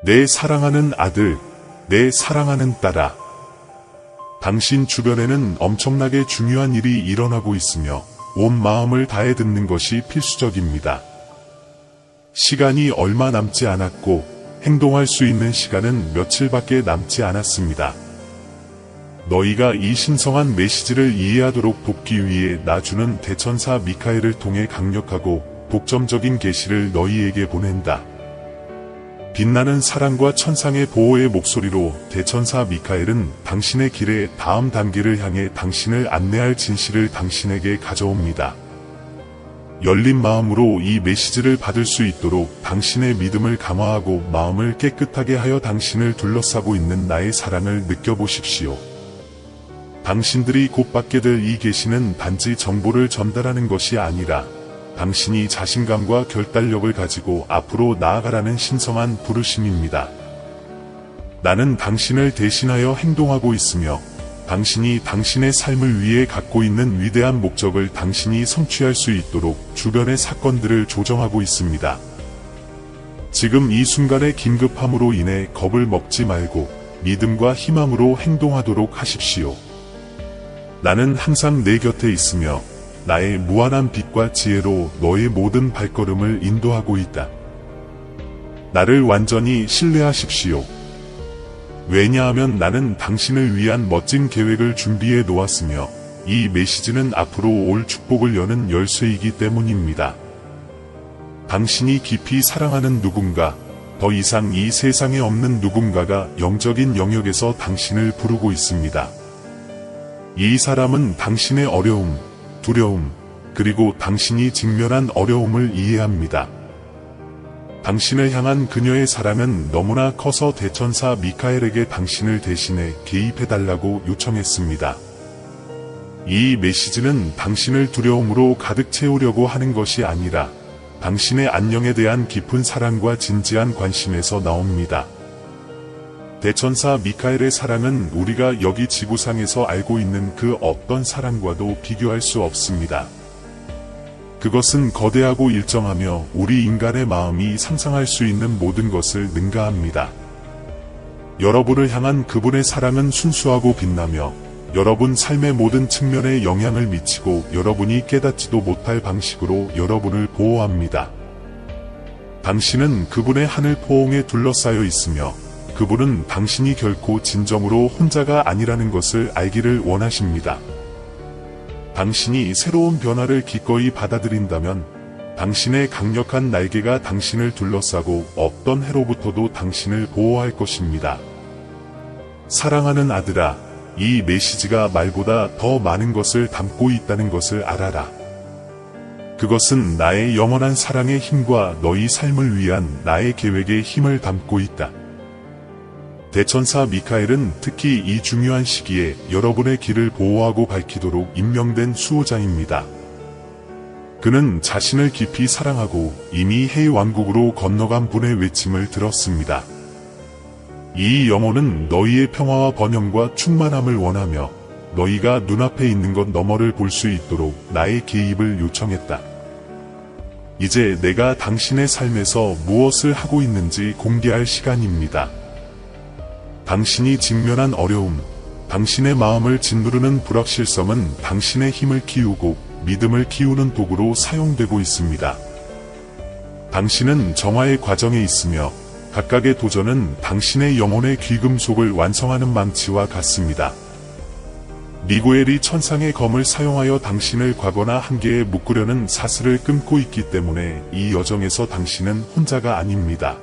내 사랑하는 아들, 내 사랑하는 딸아. 당신 주변에는 엄청나게 중요한 일이 일어나고 있으며 온 마음을 다해 듣는 것이 필수적입니다. 시간이 얼마 남지 않았고 행동할 수 있는 시간은 며칠밖에 남지 않았습니다. 너희가 이 신성한 메시지를 이해하도록 돕기 위해 나 주는 대천사 미카엘을 통해 강력하고 독점적인 계시를 너희에게 보낸다. 빛나는 사랑과 천상의 보호의 목소리로 대천사 미카엘은 당신의 길의 다음 단계를 향해 당신을 안내할 진실을 당신에게 가져옵니다. 열린 마음으로 이 메시지를 받을 수 있도록 당신의 믿음을 강화하고 마음을 깨끗하게 하여 당신을 둘러싸고 있는 나의 사랑을 느껴보십시오. 당신들이 곧 받게 될 이 계시는 단지 정보를 전달하는 것이 아니라 당신이 자신감과 결단력을 가지고 앞으로 나아가라는 신성한 부르심입니다. 나는 당신을 대신하여 행동하고 있으며 당신이 당신의 삶을 위해 갖고 있는 위대한 목적을 당신이 성취할 수 있도록 주변의 사건들을 조정하고 있습니다. 지금 이 순간의 긴급함으로 인해 겁을 먹지 말고 믿음과 희망으로 행동하도록 하십시오. 나는 항상 내 곁에 있으며 나의 무한한 빛과 지혜로 너의 모든 발걸음을 인도하고 있다. 나를 완전히 신뢰하십시오. 왜냐하면 나는 당신을 위한 멋진 계획을 준비해 놓았으며 이 메시지는 앞으로 올 축복을 여는 열쇠이기 때문입니다. 당신이 깊이 사랑하는 누군가, 더 이상 이 세상에 없는 누군가가 영적인 영역에서 당신을 부르고 있습니다. 이 사람은 당신의 어려움, 두려움, 그리고 당신이 직면한 어려움을 이해합니다. 당신을 향한 그녀의 사랑은 너무나 커서 대천사 미카엘에게 당신을 대신해 개입해달라고 요청했습니다. 이 메시지는 당신을 두려움으로 가득 채우려고 하는 것이 아니라 당신의 안녕에 대한 깊은 사랑과 진지한 관심에서 나옵니다. 대천사 미카엘의 사랑은 우리가 여기 지구상에서 알고 있는 그 어떤 사랑과도 비교할 수 없습니다. 그것은 거대하고 일정하며 우리 인간의 마음이 상상할 수 있는 모든 것을 능가합니다. 여러분을 향한 그분의 사랑은 순수하고 빛나며 여러분 삶의 모든 측면에 영향을 미치고 여러분이 깨닫지도 못할 방식으로 여러분을 보호합니다. 당신은 그분의 하늘 포옹에 둘러싸여 있으며 그분은 당신이 결코 진정으로 혼자가 아니라는 것을 알기를 원하십니다. 당신이 새로운 변화를 기꺼이 받아들인다면 당신의 강력한 날개가 당신을 둘러싸고 어떤 해로부터도 당신을 보호할 것입니다. 사랑하는 아들아, 이 메시지가 말보다 더 많은 것을 담고 있다는 것을 알아라. 그것은 나의 영원한 사랑의 힘과 너희 삶을 위한 나의 계획의 힘을 담고 있다. 대천사 미카엘은 특히 이 중요한 시기에 여러분의 길을 보호하고 밝히도록 임명된 수호자입니다. 그는 자신을 깊이 사랑하고 이미 해 왕국으로 건너간 분의 외침을 들었습니다. 이 영혼은 너희의 평화와 번영과 충만함을 원하며 너희가 눈앞에 있는 것 너머를 볼 수 있도록 나의 개입을 요청했다. 이제 내가 당신의 삶에서 무엇을 하고 있는지 공개할 시간입니다. 당신이 직면한 어려움, 당신의 마음을 짓누르는 불확실성은 당신의 힘을 키우고 믿음을 키우는 도구로 사용되고 있습니다. 당신은 정화의 과정에 있으며 각각의 도전은 당신의 영혼의 귀금속을 완성하는 망치와 같습니다. 미구엘이 천상의 검을 사용하여 당신을 과거나 한계에 묶으려는 사슬을 끊고 있기 때문에 이 여정에서 당신은 혼자가 아닙니다.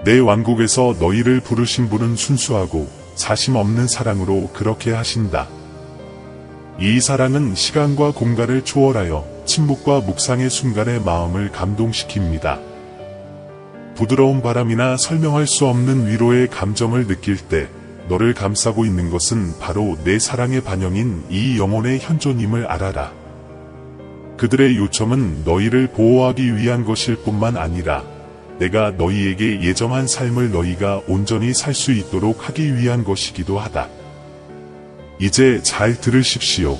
내 왕국에서 너희를 부르신 분은 순수하고 사심 없는 사랑으로 그렇게 하신다. 이 사랑은 시간과 공간을 초월하여 침묵과 묵상의 순간에 마음을 감동시킵니다. 부드러운 바람이나 설명할 수 없는 위로의 감정을 느낄 때 너를 감싸고 있는 것은 바로 내 사랑의 반영인 이 영혼의 현존임을 알아라. 그들의 요청은 너희를 보호하기 위한 것일 뿐만 아니라 내가 너희에게 예정한 삶을 너희가 온전히 살 수 있도록 하기 위한 것이기도 하다. 이제 잘 들으십시오.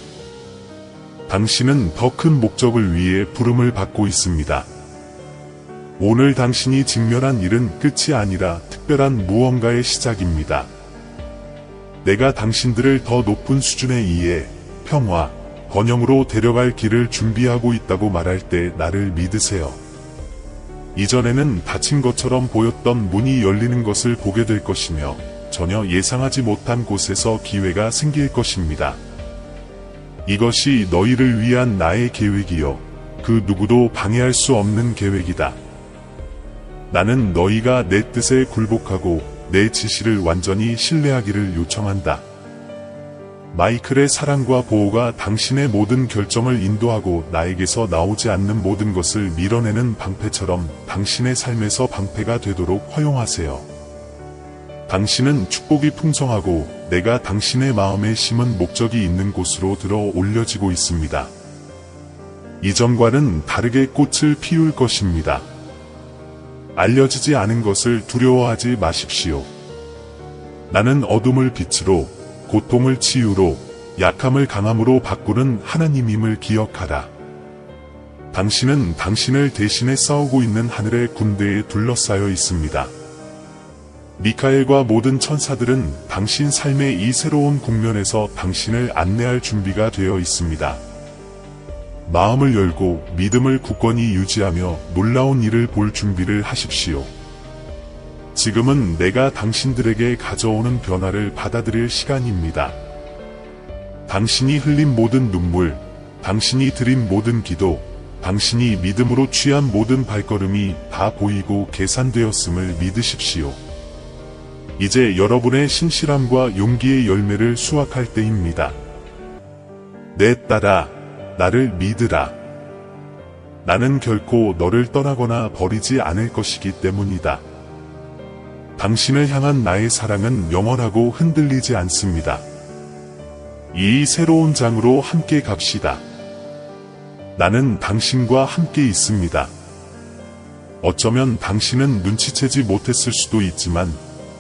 당신은 더 큰 목적을 위해 부름을 받고 있습니다. 오늘 당신이 직면한 일은 끝이 아니라 특별한 무언가의 시작입니다. 내가 당신들을 더 높은 수준의 이해, 평화, 번영으로 데려갈 길을 준비하고 있다고 말할 때 나를 믿으세요. 이전에는 닫힌 것처럼 보였던 문이 열리는 것을 보게 될 것이며 전혀 예상하지 못한 곳에서 기회가 생길 것입니다. 이것이 너희를 위한 나의 계획이요. 그 누구도 방해할 수 없는 계획이다. 나는 너희가 내 뜻에 굴복하고 내 지시를 완전히 신뢰하기를 요청한다. 마이클의 사랑과 보호가 당신의 모든 결정을 인도하고 나에게서 나오지 않는 모든 것을 밀어내는 방패처럼 당신의 삶에서 방패가 되도록 허용하세요. 당신은 축복이 풍성하고 내가 당신의 마음에 심은 목적이 있는 곳으로 들어 올려지고 있습니다. 이전과는 다르게 꽃을 피울 것입니다. 알려지지 않은 것을 두려워하지 마십시오. 나는 어둠을 빛으로, 고통을 치유로, 약함을 강함으로 바꾸는 하나님임을 기억하라. 당신은 당신을 대신해 싸우고 있는 하늘의 군대에 둘러싸여 있습니다. 미카엘과 모든 천사들은 당신 삶의 이 새로운 국면에서 당신을 안내할 준비가 되어 있습니다. 마음을 열고 믿음을 굳건히 유지하며 놀라운 일을 볼 준비를 하십시오. 지금은 내가 당신들에게 가져오는 변화를 받아들일 시간입니다. 당신이 흘린 모든 눈물, 당신이 드린 모든 기도, 당신이 믿음으로 취한 모든 발걸음이 다 보이고 계산되었음을 믿으십시오. 이제 여러분의 신실함과 용기의 열매를 수확할 때입니다. 내 딸아, 나를 믿으라. 나는 결코 너를 떠나거나 버리지 않을 것이기 때문이다. 당신을 향한 나의 사랑은 영원하고 흔들리지 않습니다. 이 새로운 장으로 함께 갑시다. 나는 당신과 함께 있습니다. 어쩌면 당신은 눈치채지 못했을 수도 있지만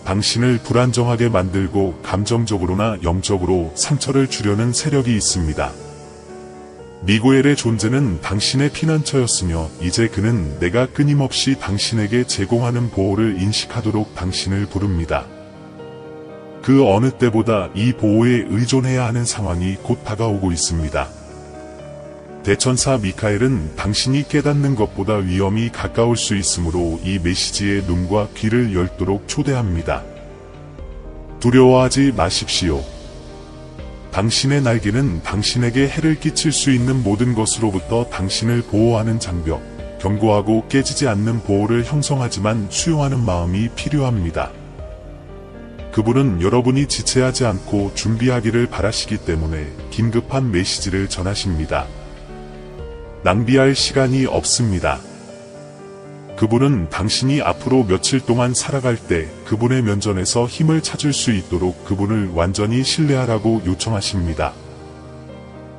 당신을 불안정하게 만들고 감정적으로나 영적으로 상처를 주려는 세력이 있습니다. 미구엘의 존재는 당신의 피난처였으며 이제 그는 내가 끊임없이 당신에게 제공하는 보호를 인식하도록 당신을 부릅니다. 그 어느 때보다 이 보호에 의존해야 하는 상황이 곧 다가오고 있습니다. 대천사 미카엘은 당신이 깨닫는 것보다 위험이 가까울 수 있으므로 이 메시지의 눈과 귀를 열도록 초대합니다. 두려워하지 마십시오. 당신의 날개는 당신에게 해를 끼칠 수 있는 모든 것으로부터 당신을 보호하는 장벽, 견고하고 깨지지 않는 보호를 형성하지만 수용하는 마음이 필요합니다. 그분은 여러분이 지체하지 않고 준비하기를 바라시기 때문에 긴급한 메시지를 전하십니다. 낭비할 시간이 없습니다. 그분은 당신이 앞으로 며칠 동안 살아갈 때 그분의 면전에서 힘을 찾을 수 있도록 그분을 완전히 신뢰하라고 요청하십니다.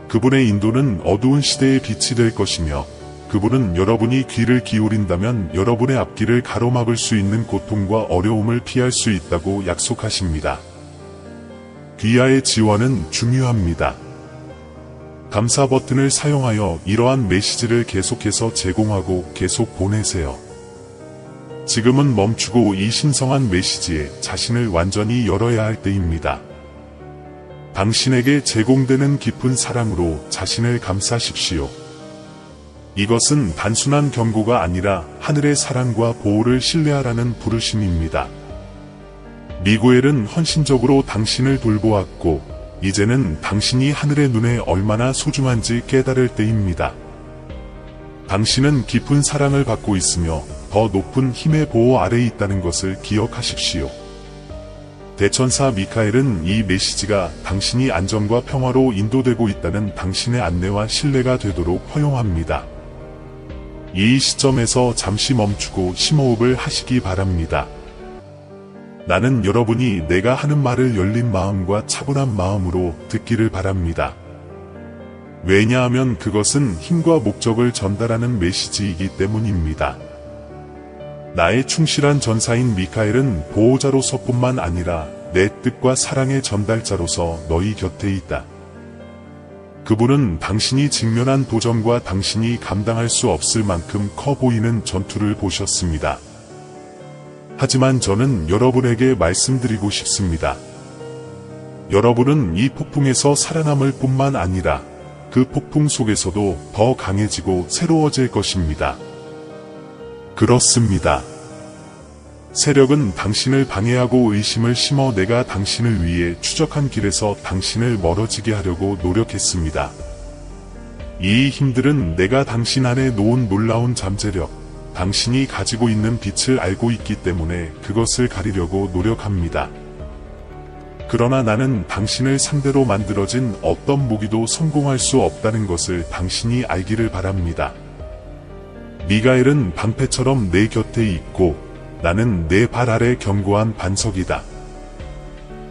그분의 인도는 어두운 시대의 빛이 될 것이며 그분은 여러분이 귀를 기울인다면 여러분의 앞길을 가로막을 수 있는 고통과 어려움을 피할 수 있다고 약속하십니다. 귀하의 지원은 중요합니다. 감사 버튼을 사용하여 이러한 메시지를 계속해서 제공하고 계속 보내세요. 지금은 멈추고 이 신성한 메시지에 자신을 완전히 열어야 할 때입니다. 당신에게 제공되는 깊은 사랑으로 자신을 감싸십시오. 이것은 단순한 경고가 아니라 하늘의 사랑과 보호를 신뢰하라는 부르심입니다. 미구엘은 헌신적으로 당신을 돌보았고 이제는 당신이 하늘의 눈에 얼마나 소중한지 깨달을 때입니다. 당신은 깊은 사랑을 받고 있으며 더 높은 힘의 보호 아래에 있다는 것을 기억하십시오. 대천사 미카엘은 이 메시지가 당신이 안전과 평화로 인도되고 있다는 당신의 안내와 신뢰가 되도록 허용합니다. 이 시점에서 잠시 멈추고 심호흡을 하시기 바랍니다. 나는 여러분이 내가 하는 말을 열린 마음과 차분한 마음으로 듣기를 바랍니다. 왜냐하면 그것은 힘과 목적을 전달하는 메시지이기 때문입니다. 나의 충실한 전사인 미카엘은 보호자로서뿐만 아니라 내 뜻과 사랑의 전달자로서 너희 곁에 있다. 그분은 당신이 직면한 도전과 당신이 감당할 수 없을 만큼 커 보이는 전투를 보셨습니다. 하지만 저는 여러분에게 말씀드리고 싶습니다. 여러분은 이 폭풍에서 살아남을 뿐만 아니라 그 폭풍 속에서도 더 강해지고 새로워질 것입니다. 그렇습니다. 세력은 당신을 방해하고 의심을 심어 내가 당신을 위해 추적한 길에서 당신을 멀어지게 하려고 노력했습니다. 이 힘들은 내가 당신 안에 놓은 놀라운 잠재력, 당신이 가지고 있는 빛을 알고 있기 때문에 그것을 가리려고 노력합니다. 그러나 나는 당신을 상대로 만들어진 어떤 무기도 성공할 수 없다는 것을 당신이 알기를 바랍니다. 미가엘은 방패처럼 내 곁에 있고 나는 내 발 아래 견고한 반석이다.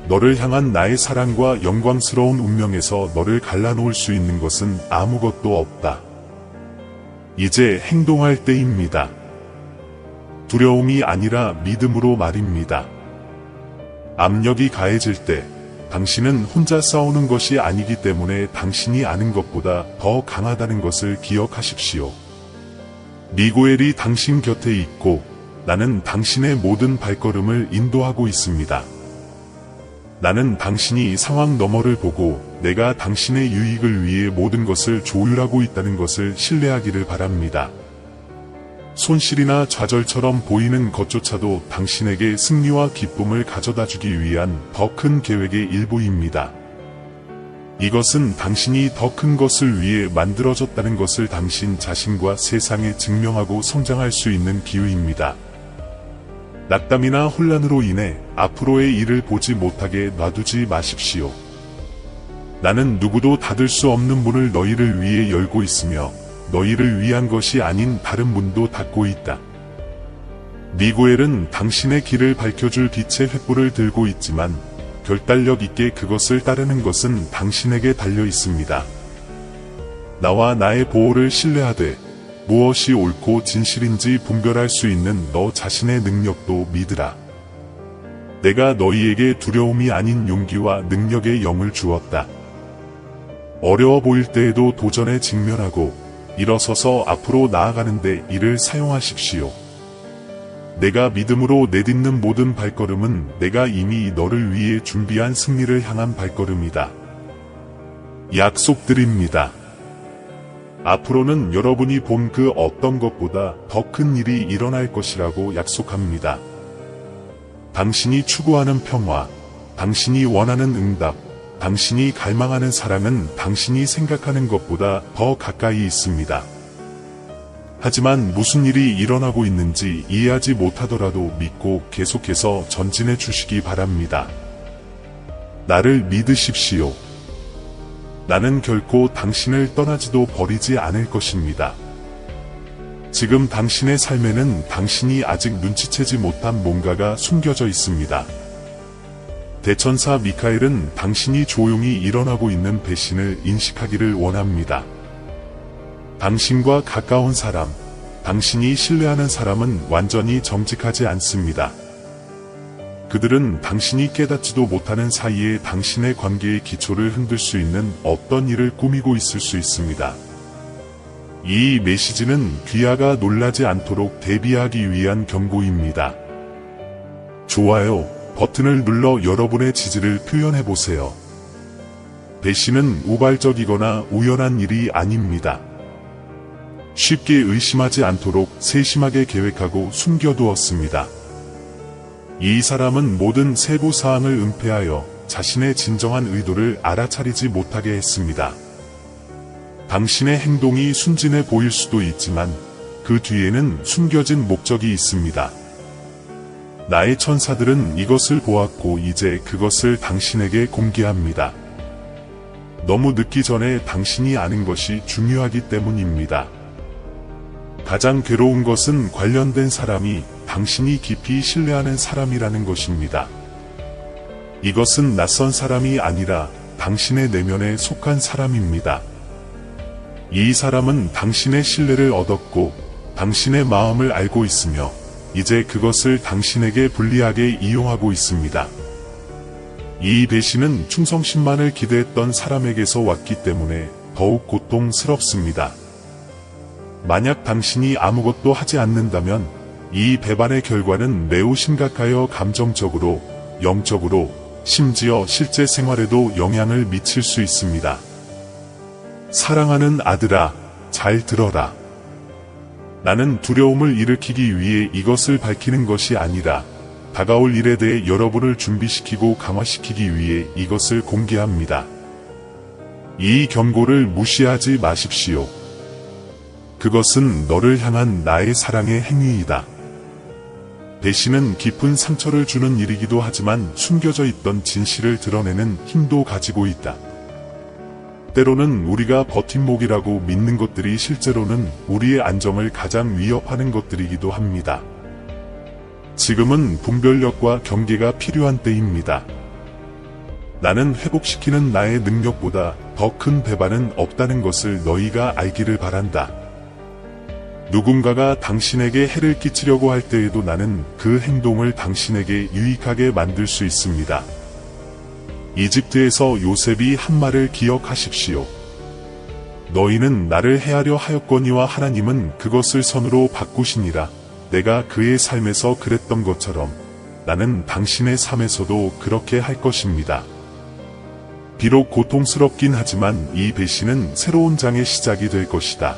너를 향한 나의 사랑과 영광스러운 운명에서 너를 갈라놓을 수 있는 것은 아무것도 없다. 이제 행동할 때입니다. 두려움이 아니라 믿음으로 말입니다. 압력이 가해질 때 당신은 혼자 싸우는 것이 아니기 때문에 당신이 아는 것보다 더 강하다는 것을 기억하십시오. 미고엘이 당신 곁에 있고 나는 당신의 모든 발걸음을 인도하고 있습니다. 나는 당신이 상황 너머를 보고 내가 당신의 유익을 위해 모든 것을 조율하고 있다는 것을 신뢰하기를 바랍니다. 손실이나 좌절처럼 보이는 것조차도 당신에게 승리와 기쁨을 가져다주기 위한 더 큰 계획의 일부입니다. 이것은 당신이 더 큰 것을 위해 만들어졌다는 것을 당신 자신과 세상에 증명하고 성장할 수 있는 기회입니다. 낙담이나 혼란으로 인해 앞으로의 일을 보지 못하게 놔두지 마십시오. 나는 누구도 닫을 수 없는 문을 너희를 위해 열고 있으며 너희를 위한 것이 아닌 다른 문도 닫고 있다. 미고엘은 당신의 길을 밝혀줄 빛의 횃불을 들고 있지만 결단력 있게 그것을 따르는 것은 당신에게 달려 있습니다. 나와 나의 보호를 신뢰하되 무엇이 옳고 진실인지 분별할 수 있는 너 자신의 능력도 믿으라. 내가 너희에게 두려움이 아닌 용기와 능력의 영을 주었다. 어려워 보일 때에도 도전에 직면하고 일어서서 앞으로 나아가는데 이를 사용하십시오. 내가 믿음으로 내딛는 모든 발걸음은 내가 이미 너를 위해 준비한 승리를 향한 발걸음이다. 약속드립니다. 앞으로는 여러분이 본 그 어떤 것보다 더 큰 일이 일어날 것이라고 약속합니다. 당신이 추구하는 평화, 당신이 원하는 응답, 당신이 갈망하는 사랑은 당신이 생각하는 것보다 더 가까이 있습니다. 하지만 무슨 일이 일어나고 있는지 이해하지 못하더라도 믿고 계속해서 전진해 주시기 바랍니다. 나를 믿으십시오. 나는 결코 당신을 떠나지도 버리지 않을 것입니다. 지금 당신의 삶에는 당신이 아직 눈치채지 못한 뭔가가 숨겨져 있습니다. 대천사 미카엘은 당신이 조용히 일어나고 있는 배신을 인식하기를 원합니다. 당신과 가까운 사람, 당신이 신뢰하는 사람은 완전히 정직하지 않습니다. 그들은 당신이 깨닫지도 못하는 사이에 당신의 관계의 기초를 흔들 수 있는 어떤 일을 꾸미고 있을 수 있습니다. 이 메시지는 귀하가 놀라지 않도록 대비하기 위한 경고입니다. 좋아요 버튼을 눌러 여러분의 지지를 표현해보세요. 배신은 우발적이거나 우연한 일이 아닙니다. 쉽게 의심하지 않도록 세심하게 계획하고 숨겨두었습니다. 이 사람은 모든 세부 사항을 은폐하여 자신의 진정한 의도를 알아차리지 못하게 했습니다. 당신의 행동이 순진해 보일 수도 있지만 그 뒤에는 숨겨진 목적이 있습니다. 나의 천사들은 이것을 보았고 이제 그것을 당신에게 공개합니다. 너무 늦기 전에 당신이 아는 것이 중요하기 때문입니다. 가장 괴로운 것은 관련된 사람이 당신이 깊이 신뢰하는 사람이라는 것입니다. 이것은 낯선 사람이 아니라 당신의 내면에 속한 사람입니다. 이 사람은 당신의 신뢰를 얻었고 당신의 마음을 알고 있으며 이제 그것을 당신에게 불리하게 이용하고 있습니다. 이 배신은 충성심만을 기대했던 사람에게서 왔기 때문에 더욱 고통스럽습니다. 만약 당신이 아무것도 하지 않는다면 이 배반의 결과는 매우 심각하여 감정적으로, 영적으로, 심지어 실제 생활에도 영향을 미칠 수 있습니다. 사랑하는 아들아, 잘 들어라. 나는 두려움을 일으키기 위해 이것을 밝히는 것이 아니라 다가올 일에 대해 여러분을 준비시키고 강화시키기 위해 이것을 공개합니다. 이 경고를 무시하지 마십시오. 그것은 너를 향한 나의 사랑의 행위이다. 배신은 깊은 상처를 주는 일이기도 하지만 숨겨져 있던 진실을 드러내는 힘도 가지고 있다. 때로는 우리가 버팀목이라고 믿는 것들이 실제로는 우리의 안정을 가장 위협하는 것들이기도 합니다. 지금은 분별력과 경계가 필요한 때입니다. 나는 회복시키는 나의 능력보다 더 큰 배반은 없다는 것을 너희가 알기를 바란다. 누군가가 당신에게 해를 끼치려고 할 때에도 나는 그 행동을 당신에게 유익하게 만들 수 있습니다. 이집트에서 요셉이 한 말을 기억하십시오. 너희는 나를 해하려 하였거니와 하나님은 그것을 선으로 바꾸시니라. 내가 그의 삶에서 그랬던 것처럼 나는 당신의 삶에서도 그렇게 할 것입니다. 비록 고통스럽긴 하지만 이 배신은 새로운 장의 시작이 될 것이다.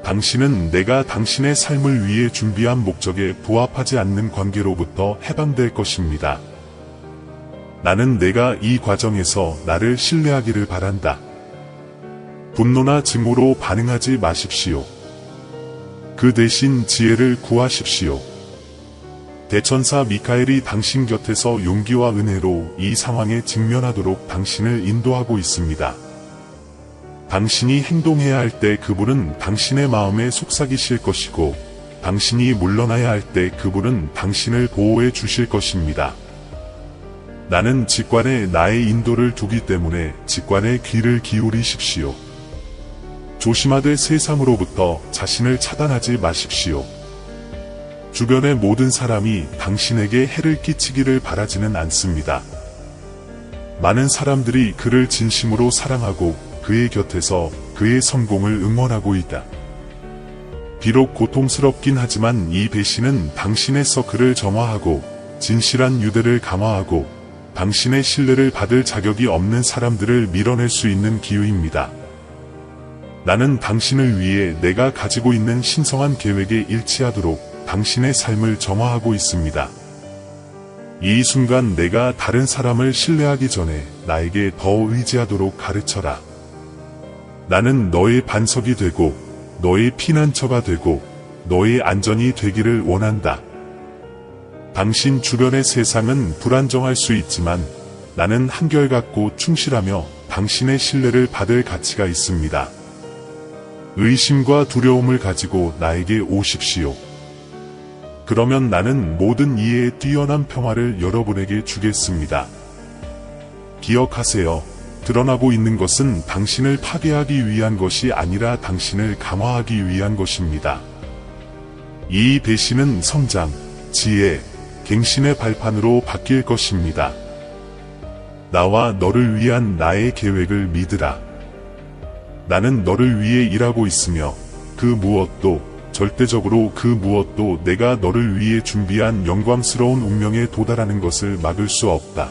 당신은 내가 당신의 삶을 위해 준비한 목적에 부합하지 않는 관계로부터 해방될 것입니다. 나는 내가 이 과정에서 나를 신뢰하기를 바란다. 분노나 증오로 반응하지 마십시오. 그 대신 지혜를 구하십시오. 대천사 미카엘이 당신 곁에서 용기와 은혜로 이 상황에 직면하도록 당신을 인도하고 있습니다. 당신이 행동해야 할 때 그분은 당신의 마음에 속삭이실 것이고, 당신이 물러나야 할 때 그분은 당신을 보호해 주실 것입니다. 나는 직관에 나의 인도를 두기 때문에 직관에 귀를 기울이십시오. 조심하되 세상으로부터 자신을 차단하지 마십시오. 주변의 모든 사람이 당신에게 해를 끼치기를 바라지는 않습니다. 많은 사람들이 그를 진심으로 사랑하고 그의 곁에서 그의 성공을 응원하고 있다. 비록 고통스럽긴 하지만 이 배신은 당신의 서클을 정화하고 진실한 유대를 강화하고 당신의 신뢰를 받을 자격이 없는 사람들을 밀어낼 수 있는 기회입니다. 나는 당신을 위해 내가 가지고 있는 신성한 계획에 일치하도록 당신의 삶을 정화하고 있습니다. 이 순간 내가 다른 사람을 신뢰하기 전에 나에게 더 의지하도록 가르쳐라. 나는 너의 반석이 되고 너의 피난처가 되고 너의 안전이 되기를 원한다. 당신 주변의 세상은 불안정할 수 있지만 나는 한결같고 충실하며 당신의 신뢰를 받을 가치가 있습니다. 의심과 두려움을 가지고 나에게 오십시오. 그러면 나는 모든 이해에 뛰어난 평화를 여러분에게 주겠습니다. 기억하세요. 드러나고 있는 것은 당신을 파괴하기 위한 것이 아니라 당신을 강화하기 위한 것입니다. 이 배신은 성장, 지혜, 갱신의 발판으로 바뀔 것입니다. 나와 너를 위한 나의 계획을 믿으라. 나는 너를 위해 일하고 있으며 그 무엇도, 절대적으로 그 무엇도 내가 너를 위해 준비한 영광스러운 운명에 도달하는 것을 막을 수 없다.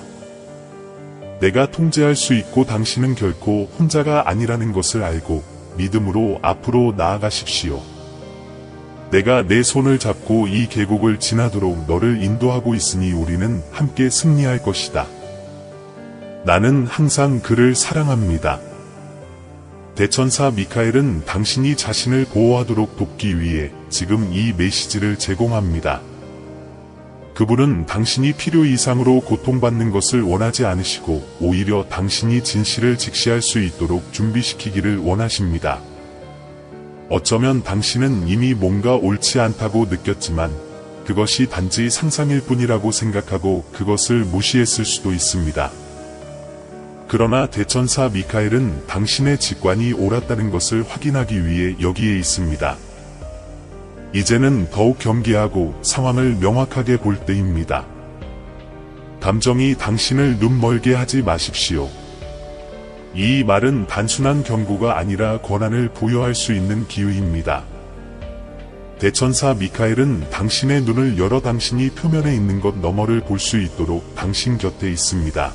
내가 통제할 수 있고 당신은 결코 혼자가 아니라는 것을 알고 믿음으로 앞으로 나아가십시오. 내가 내 손을 잡고 이 계곡을 지나도록 너를 인도하고 있으니 우리는 함께 승리할 것이다. 나는 항상 그를 사랑합니다. 대천사 미카엘은 당신이 자신을 보호하도록 돕기 위해 지금 이 메시지를 제공합니다. 그분은 당신이 필요 이상으로 고통받는 것을 원하지 않으시고 오히려 당신이 진실을 직시할 수 있도록 준비시키기를 원하십니다. 어쩌면 당신은 이미 뭔가 옳지 않다고 느꼈지만 그것이 단지 상상일 뿐이라고 생각하고 그것을 무시했을 수도 있습니다. 그러나 대천사 미카엘은 당신의 직관이 옳았다는 것을 확인하기 위해 여기에 있습니다. 이제는 더욱 경계하고 상황을 명확하게 볼 때입니다. 감정이 당신을 눈멀게 하지 마십시오. 이 말은 단순한 경고가 아니라 권한을 부여할 수 있는 기회입니다. 대천사 미카엘은 당신의 눈을 열어 당신이 표면에 있는 것 너머를 볼 수 있도록 당신 곁에 있습니다.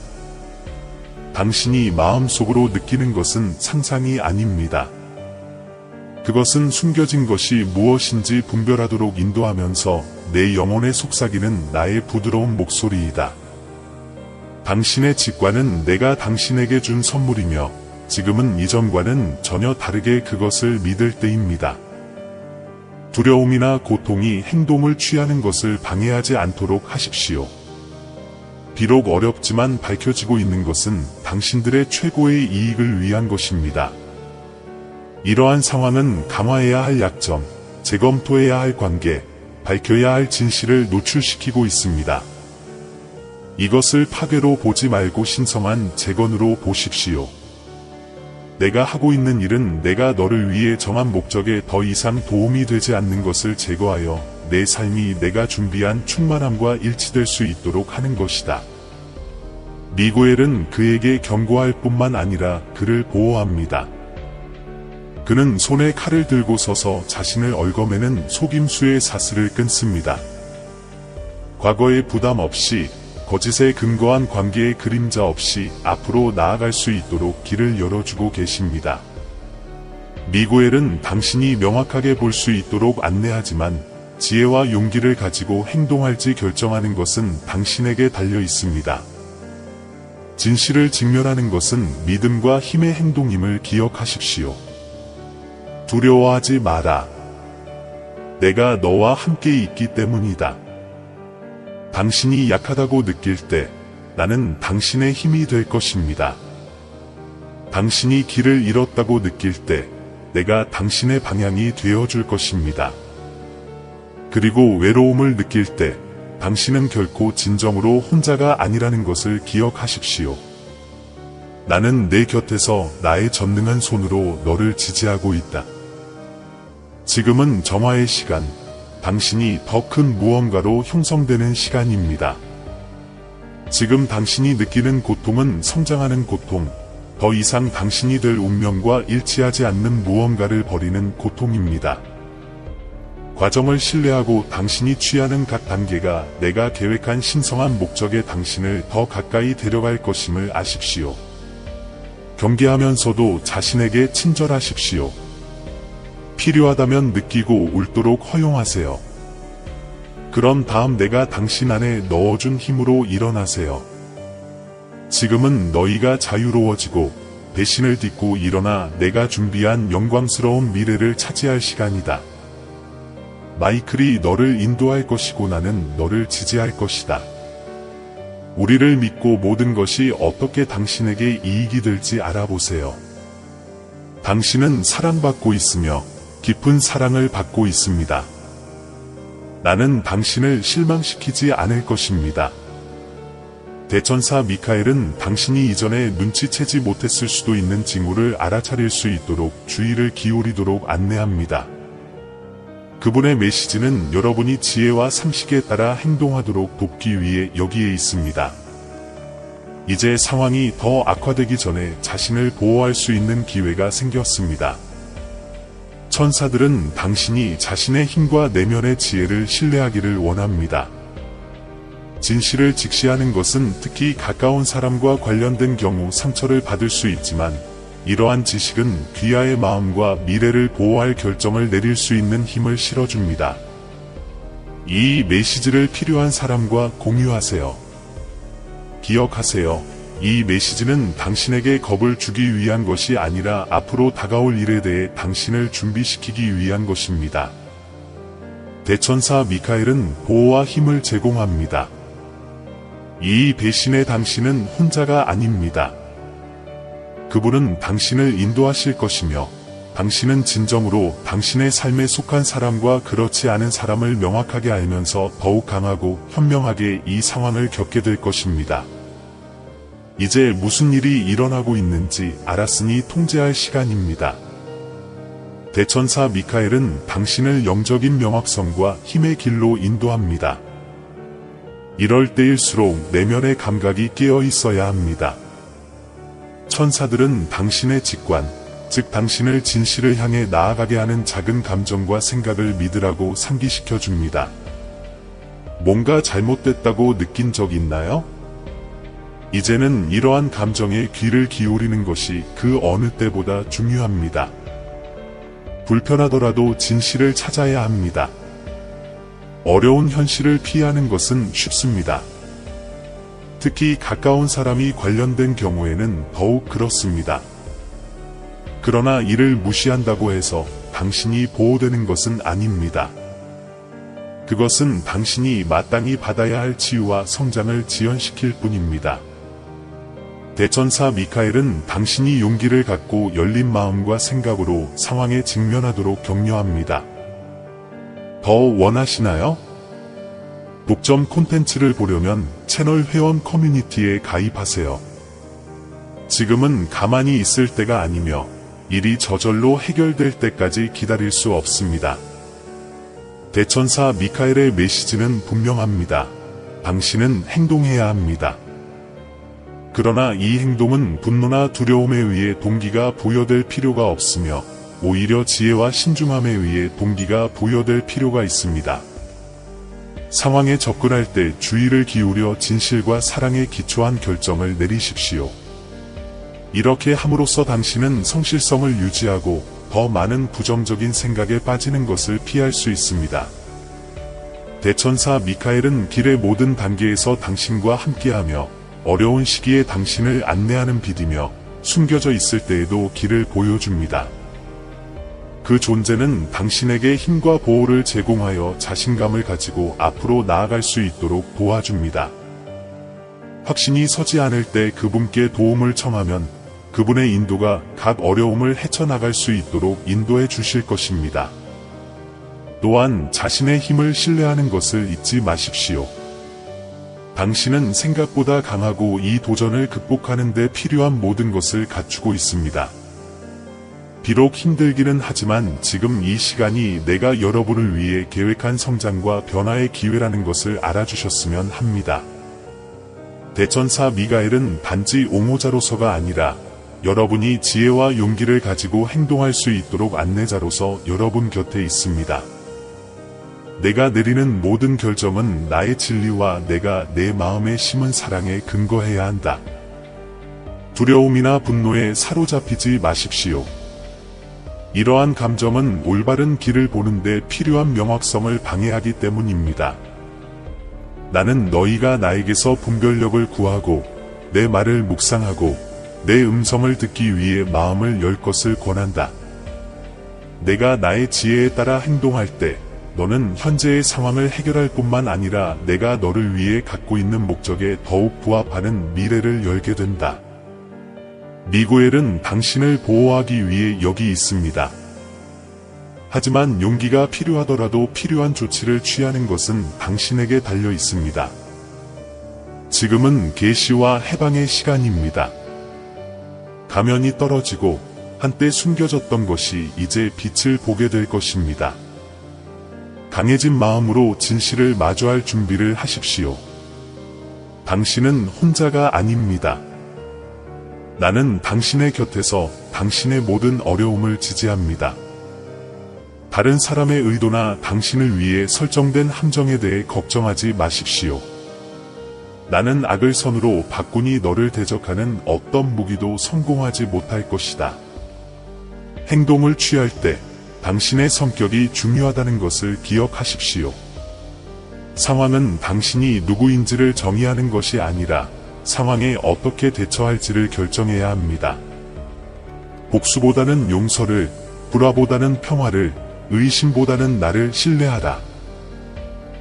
당신이 마음속으로 느끼는 것은 상상이 아닙니다. 그것은 숨겨진 것이 무엇인지 분별하도록 인도하면서 내 영혼의 속삭이는 나의 부드러운 목소리이다. 당신의 직관은 내가 당신에게 준 선물이며 지금은 이전과는 전혀 다르게 그것을 믿을 때입니다. 두려움이나 고통이 행동을 취하는 것을 방해하지 않도록 하십시오. 비록 어렵지만 밝혀지고 있는 것은 당신들의 최고의 이익을 위한 것입니다. 이러한 상황은 감화해야 할 약점, 재검토해야 할 관계, 밝혀야 할 진실을 노출시키고 있습니다. 이것을 파괴로 보지 말고 신성한 재건으로 보십시오. 내가 하고 있는 일은 내가 너를 위해 정한 목적에 더 이상 도움이 되지 않는 것을 제거하여 내 삶이 내가 준비한 충만함과 일치될 수 있도록 하는 것이다. 미구엘은 그에게 경고할 뿐만 아니라 그를 보호합니다. 그는 손에 칼을 들고 서서 자신을 얽어매는 속임수의 사슬을 끊습니다. 과거의 부담 없이, 거짓에 근거한 관계의 그림자 없이 앞으로 나아갈 수 있도록 길을 열어주고 계십니다. 미구엘은 당신이 명확하게 볼 수 있도록 안내하지만 지혜와 용기를 가지고 행동할지 결정하는 것은 당신에게 달려 있습니다. 진실을 직면하는 것은 믿음과 힘의 행동임을 기억하십시오. 두려워하지 마라. 내가 너와 함께 있기 때문이다. 당신이 약하다고 느낄 때 나는 당신의 힘이 될 것입니다. 당신이 길을 잃었다고 느낄 때 내가 당신의 방향이 되어줄 것입니다. 그리고 외로움을 느낄 때 당신은 결코 진정으로 혼자가 아니라는 것을 기억하십시오. 나는 내 곁에서 나의 전능한 손으로 너를 지지하고 있다. 지금은 정화의 시간, 당신이 더 큰 무언가로 형성되는 시간입니다. 지금 당신이 느끼는 고통은 성장하는 고통, 더 이상 당신이 될 운명과 일치하지 않는 무언가를 버리는 고통입니다. 과정을 신뢰하고 당신이 취하는 각 단계가 내가 계획한 신성한 목적에 당신을 더 가까이 데려갈 것임을 아십시오. 경계하면서도 자신에게 친절하십시오. 필요하다면 느끼고 울도록 허용하세요. 그런 다음 내가 당신 안에 넣어준 힘으로 일어나세요. 지금은 너희가 자유로워지고 배신을 딛고 일어나 내가 준비한 영광스러운 미래를 차지할 시간이다. 마이클이 너를 인도할 것이고 나는 너를 지지할 것이다. 우리를 믿고 모든 것이 어떻게 당신에게 이익이 될지 알아보세요. 당신은 사랑받고 있으며 깊은 사랑을 받고 있습니다. 나는 당신을 실망시키지 않을 것입니다. 대천사 미카엘은 당신이 이전에 눈치채지 못했을 수도 있는 징후를 알아차릴 수 있도록 주의를 기울이도록 안내합니다. 그분의 메시지는 여러분이 지혜와 상식에 따라 행동하도록 돕기 위해 여기에 있습니다. 이제 상황이 더 악화되기 전에 자신을 보호할 수 있는 기회가 생겼습니다. 천사들은 당신이 자신의 힘과 내면의 지혜를 신뢰하기를 원합니다. 진실을 직시하는 것은 특히 가까운 사람과 관련된 경우 상처를 받을 수 있지만 이러한 지식은 귀하의 마음과 미래를 보호할 결정을 내릴 수 있는 힘을 실어줍니다. 이 메시지를 필요한 사람과 공유하세요. 기억하세요. 이 메시지는 당신에게 겁을 주기 위한 것이 아니라 앞으로 다가올 일에 대해 당신을 준비시키기 위한 것입니다. 대천사 미카엘은 보호와 힘을 제공합니다. 이 배신의 당신은 혼자가 아닙니다. 그분은 당신을 인도하실 것이며 당신은 진정으로 당신의 삶에 속한 사람과 그렇지 않은 사람을 명확하게 알면서 더욱 강하고 현명하게 이 상황을 겪게 될 것입니다. 이제 무슨 일이 일어나고 있는지 알았으니 통제할 시간입니다. 대천사 미카엘은 당신을 영적인 명확성과 힘의 길로 인도합니다. 이럴 때일수록 내면의 감각이 깨어 있어야 합니다. 천사들은 당신의 직관, 즉 당신을 진실을 향해 나아가게 하는 작은 감정과 생각을 믿으라고 상기시켜 줍니다. 뭔가 잘못됐다고 느낀 적 있나요? 이제는 이러한 감정에 귀를 기울이는 것이 그 어느 때보다 중요합니다. 불편하더라도 진실을 찾아야 합니다. 어려운 현실을 피하는 것은 쉽습니다. 특히 가까운 사람이 관련된 경우에는 더욱 그렇습니다. 그러나 이를 무시한다고 해서 당신이 보호되는 것은 아닙니다. 그것은 당신이 마땅히 받아야 할 치유와 성장을 지연시킬 뿐입니다. 대천사 미카엘은 당신이 용기를 갖고 열린 마음과 생각으로 상황에 직면하도록 격려합니다. 더 원하시나요? 독점 콘텐츠를 보려면 채널 회원 커뮤니티에 가입하세요. 지금은 가만히 있을 때가 아니며 일이 저절로 해결될 때까지 기다릴 수 없습니다. 대천사 미카엘의 메시지는 분명합니다. 당신은 행동해야 합니다. 그러나 이 행동은 분노나 두려움에 의해 동기가 부여될 필요가 없으며 오히려 지혜와 신중함에 의해 동기가 부여될 필요가 있습니다. 상황에 접근할 때 주의를 기울여 진실과 사랑에 기초한 결정을 내리십시오. 이렇게 함으로써 당신은 성실성을 유지하고 더 많은 부정적인 생각에 빠지는 것을 피할 수 있습니다. 대천사 미카엘은 길의 모든 단계에서 당신과 함께하며 어려운 시기에 당신을 안내하는 빛이며 숨겨져 있을 때에도 길을 보여줍니다. 그 존재는 당신에게 힘과 보호를 제공하여 자신감을 가지고 앞으로 나아갈 수 있도록 도와줍니다. 확신이 서지 않을 때 그분께 도움을 청하면 그분의 인도가 각 어려움을 헤쳐나갈 수 있도록 인도해 주실 것입니다. 또한 자신의 힘을 신뢰하는 것을 잊지 마십시오. 당신은 생각보다 강하고 이 도전을 극복하는 데 필요한 모든 것을 갖추고 있습니다. 비록 힘들기는 하지만 지금 이 시간이 내가 여러분을 위해 계획한 성장과 변화의 기회라는 것을 알아주셨으면 합니다. 대천사 미가엘은 단지 옹호자로서가 아니라 여러분이 지혜와 용기를 가지고 행동할 수 있도록 안내자로서 여러분 곁에 있습니다. 내가 내리는 모든 결정은 나의 진리와 내가 내 마음에 심은 사랑에 근거해야 한다. 두려움이나 분노에 사로잡히지 마십시오. 이러한 감정은 올바른 길을 보는데 필요한 명확성을 방해하기 때문입니다. 나는 너희가 나에게서 분별력을 구하고 내 말을 묵상하고 내 음성을 듣기 위해 마음을 열 것을 권한다. 내가 나의 지혜에 따라 행동할 때 너는 현재의 상황을 해결할 뿐만 아니라 내가 너를 위해 갖고 있는 목적에 더욱 부합하는 미래를 열게 된다. 미구엘은 당신을 보호하기 위해 여기 있습니다. 하지만 용기가 필요하더라도 필요한 조치를 취하는 것은 당신에게 달려 있습니다. 지금은 계시와 해방의 시간입니다. 가면이 떨어지고 한때 숨겨졌던 것이 이제 빛을 보게 될 것입니다. 강해진 마음으로 진실을 마주할 준비를 하십시오. 당신은 혼자가 아닙니다. 나는 당신의 곁에서 당신의 모든 어려움을 지지합니다. 다른 사람의 의도나 당신을 위해 설정된 함정에 대해 걱정하지 마십시오. 나는 악을 선으로 바꾸니 너를 대적하는 어떤 무기도 성공하지 못할 것이다. 행동을 취할 때 당신의 성격이 중요하다는 것을 기억하십시오. 상황은 당신이 누구인지를 정의하는 것이 아니라 상황에 어떻게 대처할지를 결정해야 합니다. 복수보다는 용서를, 불화보다는 평화를, 의심보다는 나를 신뢰하라.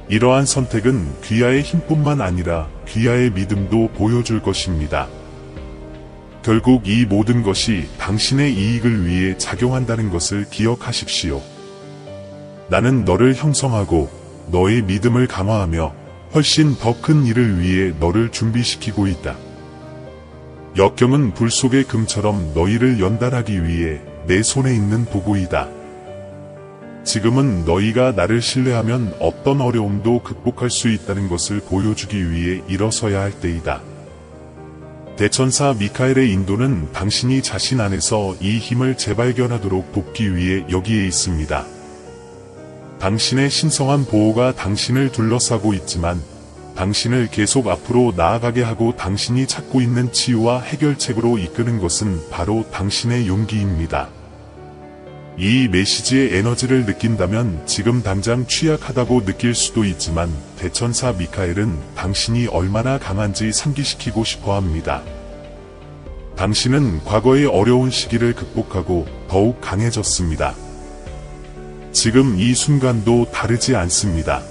이러한 선택은 귀하의 힘뿐만 아니라 귀하의 믿음도 보여줄 것입니다. 결국 이 모든 것이 당신의 이익을 위해 작용한다는 것을 기억하십시오. 나는 너를 형성하고 너의 믿음을 강화하며 훨씬 더 큰 일을 위해 너를 준비시키고 있다. 역경은 불 속의 금처럼 너희를 연단하기 위해 내 손에 있는 도구이다. 지금은 너희가 나를 신뢰하면 어떤 어려움도 극복할 수 있다는 것을 보여주기 위해 일어서야 할 때이다. 대천사 미카엘의 인도는 당신이 자신 안에서 이 힘을 재발견하도록 돕기 위해 여기에 있습니다. 당신의 신성한 보호가 당신을 둘러싸고 있지만 당신을 계속 앞으로 나아가게 하고 당신이 찾고 있는 치유와 해결책으로 이끄는 것은 바로 당신의 용기입니다. 이 메시지의 에너지를 느낀다면 지금 당장 취약하다고 느낄 수도 있지만 대천사 미카엘은 당신이 얼마나 강한지 상기시키고 싶어 합니다. 당신은 과거의 어려운 시기를 극복하고 더욱 강해졌습니다. 지금 이 순간도 다르지 않습니다.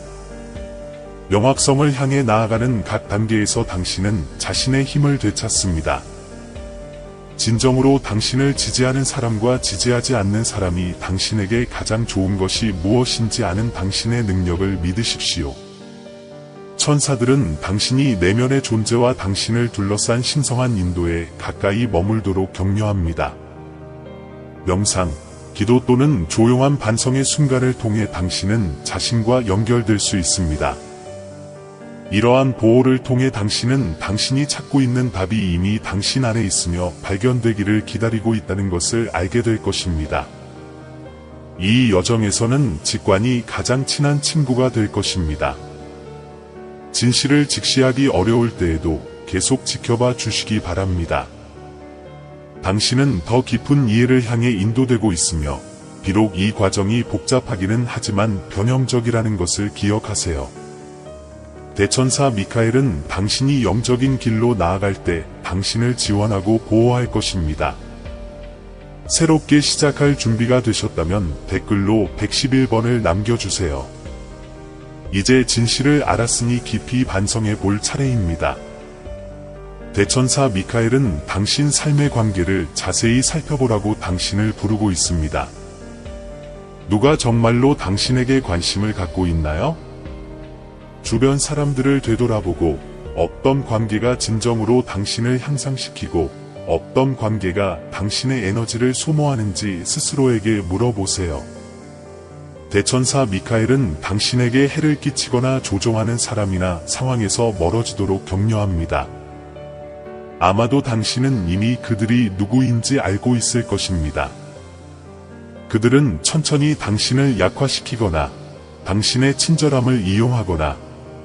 명확성을 향해 나아가는 각 단계에서 당신은 자신의 힘을 되찾습니다. 진정으로 당신을 지지하는 사람과 지지하지 않는 사람이 당신에게 가장 좋은 것이 무엇인지 아는 당신의 능력을 믿으십시오. 천사들은 당신이 내면의 존재와 당신을 둘러싼 신성한 인도에 가까이 머물도록 격려합니다. 명상, 기도 또는 조용한 반성의 순간을 통해 당신은 자신과 연결될 수 있습니다. 이러한 보호를 통해 당신은 당신이 찾고 있는 답이 이미 당신 안에 있으며 발견되기를 기다리고 있다는 것을 알게 될 것입니다. 이 여정에서는 직관이 가장 친한 친구가 될 것입니다. 진실을 직시하기 어려울 때에도 계속 지켜봐 주시기 바랍니다. 당신은 더 깊은 이해를 향해 인도되고 있으며 비록 이 과정이 복잡하기는 하지만 변형적이라는 것을 기억하세요. 대천사 미카엘은 당신이 영적인 길로 나아갈 때 당신을 지원하고 보호할 것입니다. 새롭게 시작할 준비가 되셨다면 댓글로 111번을 남겨주세요. 이제 진실을 알았으니 깊이 반성해 볼 차례입니다. 대천사 미카엘은 당신 삶의 관계를 자세히 살펴보라고 당신을 부르고 있습니다. 누가 정말로 당신에게 관심을 갖고 있나요? 주변 사람들을 되돌아보고 어떤 관계가 진정으로 당신을 향상시키고 어떤 관계가 당신의 에너지를 소모하는지 스스로에게 물어보세요. 대천사 미카엘은 당신에게 해를 끼치거나 조종하는 사람이나 상황에서 멀어지도록 격려합니다. 아마도 당신은 이미 그들이 누구인지 알고 있을 것입니다. 그들은 천천히 당신을 약화시키거나 당신의 친절함을 이용하거나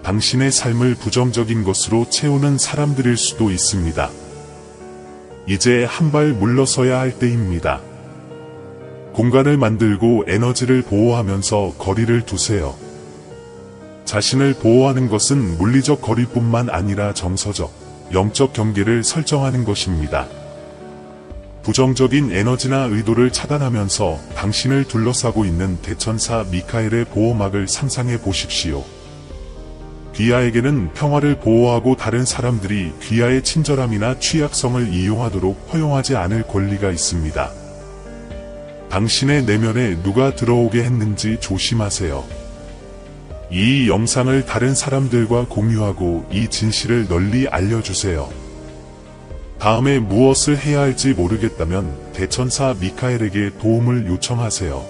당신의 삶을 부정적인 것으로 채우는 사람들일 수도 있습니다. 이제 한 발 물러서야 할 때입니다. 공간을 만들고 에너지를 보호하면서 거리를 두세요. 자신을 보호하는 것은 물리적 거리뿐만 아니라 정서적, 영적 경계를 설정하는 것입니다. 부정적인 에너지나 의도를 차단하면서 당신을 둘러싸고 있는 대천사 미카엘의 보호막을 상상해 보십시오. 귀하에게는 평화를 보호하고 다른 사람들이 귀하의 친절함이나 취약성을 이용하도록 허용하지 않을 권리가 있습니다. 당신의 내면에 누가 들어오게 했는지 조심하세요. 이 영상을 다른 사람들과 공유하고 이 진실을 널리 알려주세요. 다음에 무엇을 해야 할지 모르겠다면 대천사 미카엘에게 도움을 요청하세요.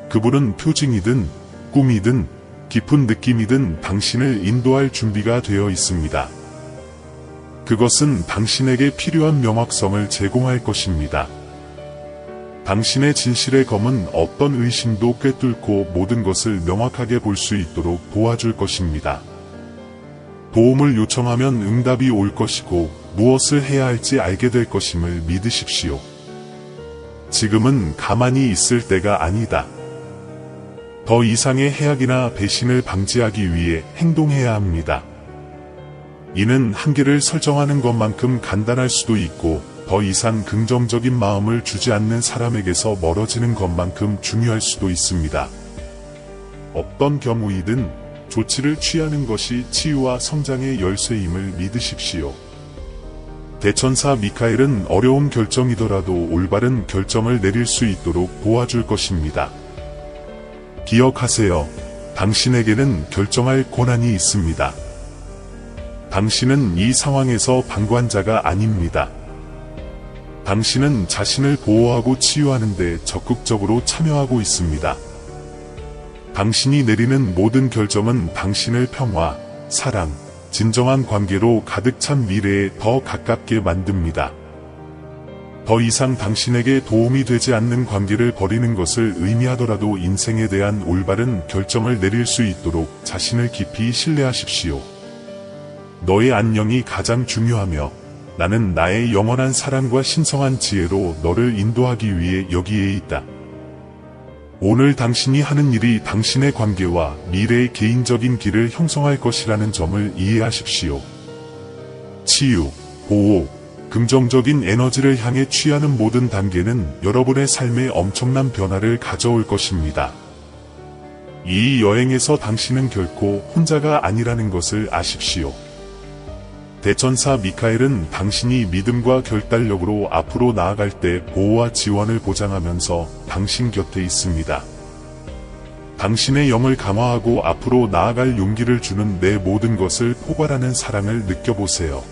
그분은 표징이든 꿈이든 깊은 느낌이든 당신을 인도할 준비가 되어 있습니다. 그것은 당신에게 필요한 명확성을 제공할 것입니다. 당신의 진실의 검은 어떤 의심도 꿰뚫고 모든 것을 명확하게 볼 수 있도록 도와줄 것입니다. 도움을 요청하면 응답이 올 것이고 무엇을 해야 할지 알게 될 것임을 믿으십시오. 지금은 가만히 있을 때가 아니다. 더 이상의 해악이나 배신을 방지하기 위해 행동해야 합니다. 이는 한계를 설정하는 것만큼 간단할 수도 있고 더 이상 긍정적인 마음을 주지 않는 사람에게서 멀어지는 것만큼 중요할 수도 있습니다. 어떤 경우이든 조치를 취하는 것이 치유와 성장의 열쇠임을 믿으십시오. 대천사 미카엘은 어려운 결정이더라도 올바른 결정을 내릴 수 있도록 도와줄 것입니다. 기억하세요. 당신에게는 결정할 권한이 있습니다. 당신은 이 상황에서 방관자가 아닙니다. 당신은 자신을 보호하고 치유하는 데 적극적으로 참여하고 있습니다. 당신이 내리는 모든 결정은 당신을 평화, 사랑, 진정한 관계로 가득 찬 미래에 더 가깝게 만듭니다. 더 이상 당신에게 도움이 되지 않는 관계를 버리는 것을 의미하더라도 인생에 대한 올바른 결정을 내릴 수 있도록 자신을 깊이 신뢰하십시오. 너의 안녕이 가장 중요하며 나는 나의 영원한 사랑과 신성한 지혜로 너를 인도하기 위해 여기에 있다. 오늘 당신이 하는 일이 당신의 관계와 미래의 개인적인 길을 형성할 것이라는 점을 이해하십시오. 치유, 보호, 긍정적인 에너지를 향해 취하는 모든 단계는 여러분의 삶에 엄청난 변화를 가져올 것입니다. 이 여행에서 당신은 결코 혼자가 아니라는 것을 아십시오. 대천사 미카엘은 당신이 믿음과 결단력으로 앞으로 나아갈 때 보호와 지원을 보장하면서 당신 곁에 있습니다. 당신의 영을 강화하고 앞으로 나아갈 용기를 주는 내 모든 것을 포괄하는 사랑을 느껴보세요.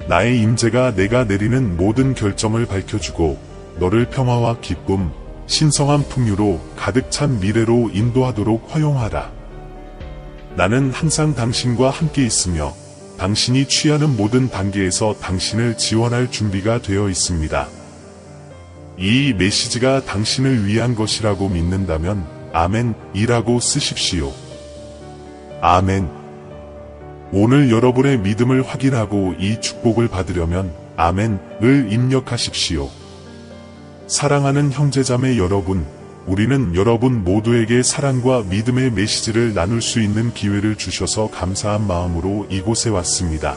나의 임재가 내가 내리는 모든 결정을 밝혀주고 너를 평화와 기쁨, 신성한 풍요로 가득 찬 미래로 인도하도록 허용하라. 나는 항상 당신과 함께 있으며 당신이 취하는 모든 단계에서 당신을 지원할 준비가 되어 있습니다. 이 메시지가 당신을 위한 것이라고 믿는다면 아멘이라고 쓰십시오. 아멘. 오늘 여러분의 믿음을 확인하고 이 축복을 받으려면 아멘을 입력하십시오. 사랑하는 형제자매 여러분, 우리는 여러분 모두에게 사랑과 믿음의 메시지를 나눌 수 있는 기회를 주셔서 감사한 마음으로 이곳에 왔습니다.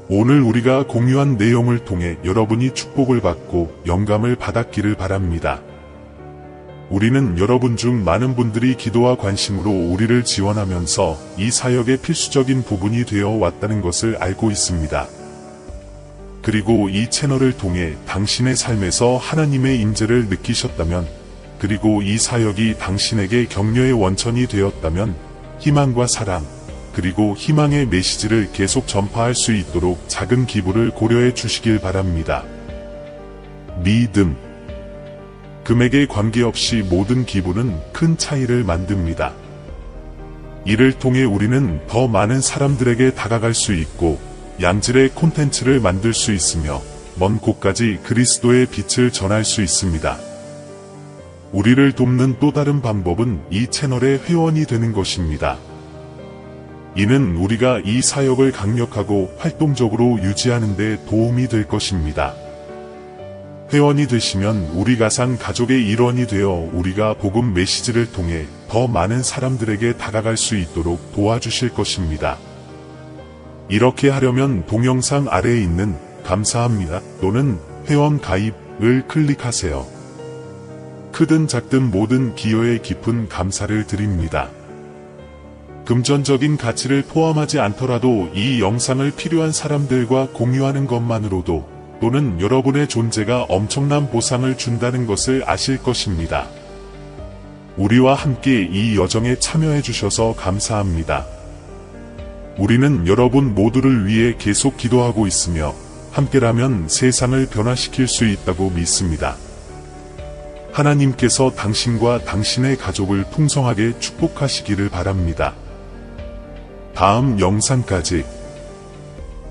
오늘 우리가 공유한 내용을 통해 여러분이 축복을 받고 영감을 받았기를 바랍니다. 우리는 여러분 중 많은 분들이 기도와 관심으로 우리를 지원하면서 이 사역의 필수적인 부분이 되어 왔다는 것을 알고 있습니다. 그리고 이 채널을 통해 당신의 삶에서 하나님의 임재를 느끼셨다면, 그리고 이 사역이 당신에게 격려의 원천이 되었다면 희망과 사랑, 그리고 희망의 메시지를 계속 전파할 수 있도록 작은 기부를 고려해 주시길 바랍니다. 믿음. 금액에 관계없이 모든 기부는 큰 차이를 만듭니다. 이를 통해 우리는 더 많은 사람들에게 다가갈 수 있고 양질의 콘텐츠를 만들 수 있으며 먼 곳까지 그리스도의 빛을 전할 수 있습니다. 우리를 돕는 또 다른 방법은 이 채널의 회원이 되는 것입니다. 이는 우리가 이 사역을 강력하고 활동적으로 유지하는 데 도움이 될 것입니다. 회원이 되시면 우리 가상 가족의 일원이 되어 우리가 복음 메시지를 통해 더 많은 사람들에게 다가갈 수 있도록 도와주실 것입니다. 이렇게 하려면 동영상 아래에 있는 감사합니다 또는 회원 가입을 클릭하세요. 크든 작든 모든 기여에 깊은 감사를 드립니다. 금전적인 가치를 포함하지 않더라도 이 영상을 필요한 사람들과 공유하는 것만으로도 또는 여러분의 존재가 엄청난 보상을 준다는 것을 아실 것입니다. 우리와 함께 이 여정에 참여해 주셔서 감사합니다. 우리는 여러분 모두를 위해 계속 기도하고 있으며 함께라면 세상을 변화시킬 수 있다고 믿습니다. 하나님께서 당신과 당신의 가족을 풍성하게 축복하시기를 바랍니다. 다음 영상까지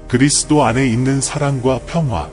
그리스도 안에 있는 사랑과 평화,